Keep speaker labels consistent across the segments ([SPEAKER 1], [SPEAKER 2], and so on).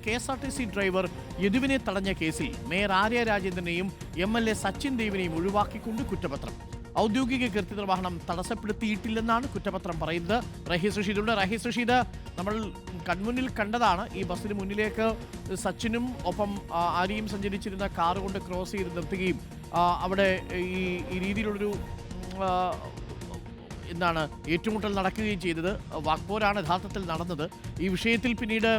[SPEAKER 1] KSRTC driver യദുവിനെ തടഞ്ഞ കേസിൽ mayor Arya രാജേന്ദ്രനെയും MLA Sachin ദേവിനെയും ഒഴിവാക്കിക്കൊണ്ട് കുറ്റപത്രം. ഔദ്യോഗിക കൃത്യനിർവഹണം തടസ്സപ്പെടുത്തിയിട്ടില്ലെന്നാണ് കുറ്റപത്രം പറയുന്നത്. റഹീസ് റഷീദുണ്ട്. റഹീസ് റഷീദ്, നമ്മൾ കൺമുന്നിൽ കണ്ടതാണ് ഈ ബസ്സിന് മുന്നിലേക്ക് സച്ചിനും ഒപ്പം ആര്യയും സഞ്ചരിച്ചിരുന്ന കാറ് കൊണ്ട് ക്രോസ് ചെയ്ത് നിർത്തുകയും അവിടെ ഈ രീതിയിലുള്ളൊരു എന്താണ് ഏറ്റുമുട്ടൽ നടക്കുകയും ചെയ്തത്. വാക്പോരാണ് യഥാർത്ഥത്തിൽ നടന്നത്. ഈ വിഷയത്തിൽ പിന്നീട്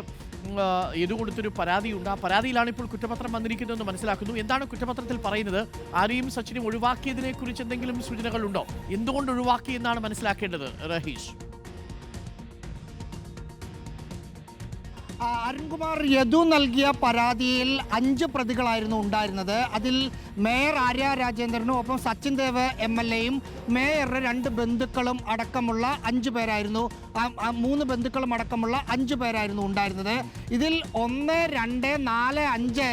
[SPEAKER 1] കൊടുത്തൊരു പരാതിയുണ്ട്. ആ പരാതിയിലാണ് ഇപ്പോൾ കുറ്റപത്രം വന്നിരിക്കുന്നതെന്ന് മനസ്സിലാക്കുന്നു. എന്താണ് കുറ്റപത്രത്തിൽ പറയുന്നത്? ആരെയും സച്ചിനും ഒഴിവാക്കിയതിനെ കുറിച്ച് എന്തെങ്കിലും സൂചനകളുണ്ടോ? എന്തുകൊണ്ട് ഒഴിവാക്കി എന്നാണ് മനസ്സിലാക്കേണ്ടത് റഹീഷ്?
[SPEAKER 2] അരുൺകുമാർ, യദു നൽകിയ പരാതിയിൽ 5 പ്രതികളായിരുന്നു ഉണ്ടായിരുന്നത്. അതിൽ മേയർ ആര്യ രാജേന്ദ്രനും ഒപ്പം സച്ചിൻ ദേവ് MLAയും മേയറുടെ 2 ബന്ധുക്കളും അടക്കമുള്ള 5 പേരായിരുന്നു 3 ബന്ധുക്കളും അടക്കമുള്ള 5 പേരായിരുന്നു ഉണ്ടായിരുന്നത്. ഇതിൽ 1, 2, 4, 5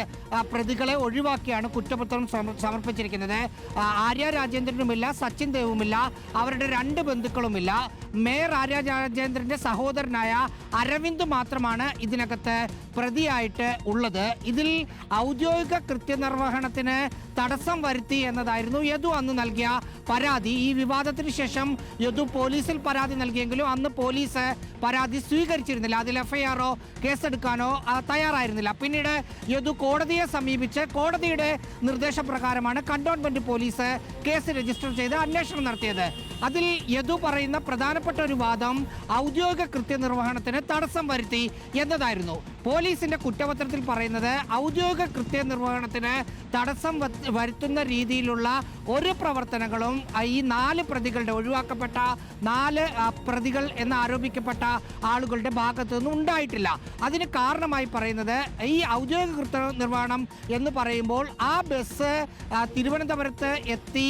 [SPEAKER 2] പ്രതികളെ ഒഴിവാക്കിയാണ് കുറ്റപത്രം സമർപ്പിച്ചിരിക്കുന്നത്. ആര്യ രാജേന്ദ്രനുമില്ല, സച്ചിൻ ദേവുമില്ല, അവരുടെ 2 ബന്ധുക്കളുമില്ല. മേയർ ആര്യ രാജേന്ദ്രന്റെ സഹോദരനായ അരവിന്ദ് മാത്രമാണ് ഇതിനകത്ത് പ്രതിയായിട്ട് ഉള്ളത്. ഇതിൽ ഔദ്യോഗിക കൃത്യനിർവഹണത്തിന് തടസ്സം വരുത്തി എന്നതായിരുന്നു യദു അന്ന് നൽകിയ പരാതി. ഈ വിവാദത്തിന് ശേഷം യദു പോലീസിൽ പരാതി നൽകിയെങ്കിലും അന്ന് പോലീസ് പരാതി സ്വീകരിച്ചിരുന്നില്ല. അതിൽ FIR-ഓ കേസെടുക്കാനോ തയ്യാറായിരുന്നില്ല. പിന്നീട് യദു കോടതിയെ സമീപിച്ച് കോടതിയുടെ നിർദ്ദേശപ്രകാരമാണ് കണ്ടോൺമെന്റ് പോലീസ് കേസ് രജിസ്റ്റർ ചെയ്ത് അന്വേഷണം നടത്തിയത്. അതിൽ യദു പറയുന്ന പ്രധാനപ്പെട്ട ഒരു വാദം ഔദ്യോഗിക കൃത്യനിർവഹണത്തിന് തടസ്സം വരുത്തി എന്നതായിരുന്നു. പോലീസിന്റെ കുറ്റപത്രത്തിൽ പറയുന്നത് ഔദ്യോഗിക കൃത്യനിർവഹണത്തിന് തടസ്സം വരുത്തുന്ന രീതിയിലുള്ള ഒരു പ്രവർത്തനങ്ങളും ഈ 4 പ്രതികളുടെ ഒഴിവാക്കപ്പെട്ട 4 പ്രതികൾ എന്ന് ആരോപിക്കപ്പെട്ട ആളുകളുടെ ഭാഗത്തു നിന്നും ഉണ്ടായിട്ടില്ല. അതിന് കാരണമായി പറയുന്നത് ഈ ഔദ്യോഗിക കൃത്യനിർവഹണം എന്ന് പറയുമ്പോൾ ആ ബസ് തിരുവനന്തപുരത്ത് എത്തി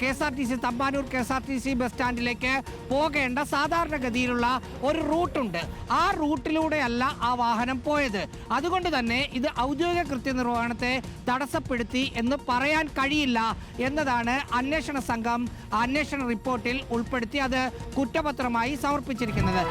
[SPEAKER 2] KSRTC തമ്പാനൂർ KSRTC ബസ് സ്റ്റാൻഡിലേക്ക് പോകേണ്ട സാധാരണഗതിയിലുള്ള ഒരു റൂട്ടുണ്ട്. ആ റൂട്ടിലൂടെയല്ല ആ വാഹനം പോയത്. അതുകൊണ്ട് തന്നെ ഇത് ഔദ്യോഗിക കൃത്യനിർവഹണത്തെ തടസ്സപ്പെടുത്തി എന്ന് പറയാൻ കഴിയില്ല എന്നതാണ് അന്വേഷണ സംഘം അന്വേഷണ റിപ്പോർട്ടിൽ ഉൾപ്പെടുത്തി അത് കുറ്റപത്രമായി സമർപ്പിച്ചിരിക്കുന്നത്.